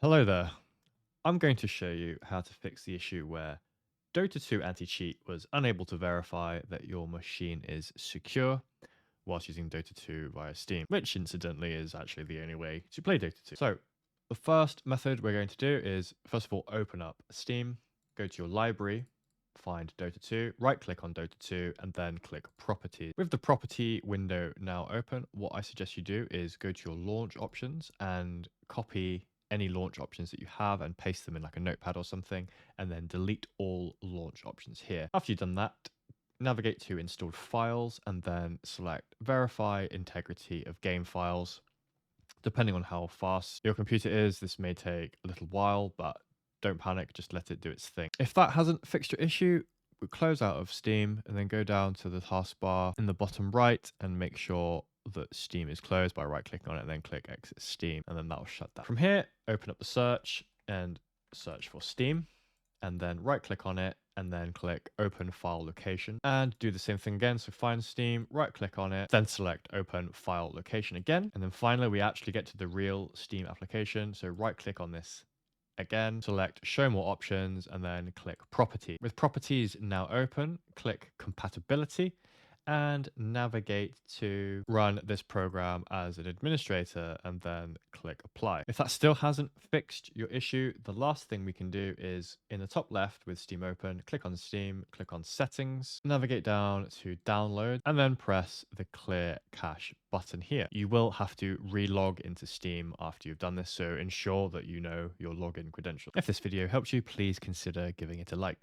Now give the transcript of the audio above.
Hello there. I'm going to show you how to fix the issue where Dota 2 anti-cheat was unable to verify that your machine is secure whilst using Dota 2 via Steam, which incidentally is actually the only way to play Dota 2. So the first method we're going to do is, first of all, open up Steam, go to your library, find Dota 2, right click on Dota 2, and then click Properties. With the property window now open, what I suggest you do is go to your launch options and copy any launch options that you have and paste them in like a notepad or something, and then delete all launch options here. After you've done that, navigate to installed files and then select verify integrity of game files. Depending on how fast your computer is, this may take a little while, but don't panic, just let it do its thing. If that hasn't fixed your issue, we close out of Steam and then go down to the taskbar in the bottom right and make sure that Steam is closed by right clicking on it and then click exit Steam, and then that'll shut down. From here, open up the search and search for Steam, and then right click on it and then click open file location and do the same thing again. So find Steam, right click on it, then select open file location again. And then finally, we actually get to the real Steam application. So right click on this again, select show more options and then click property. With properties now open, click compatibility and navigate to run this program as an administrator and then click apply. If that still hasn't fixed your issue, the last thing we can do is in the top left with Steam open, click on Steam, click on settings, navigate down to download and then press the clear cache button here. You will have to relog into Steam after you've done this, so ensure that you know your login credentials. If this video helped you, please consider giving it a like.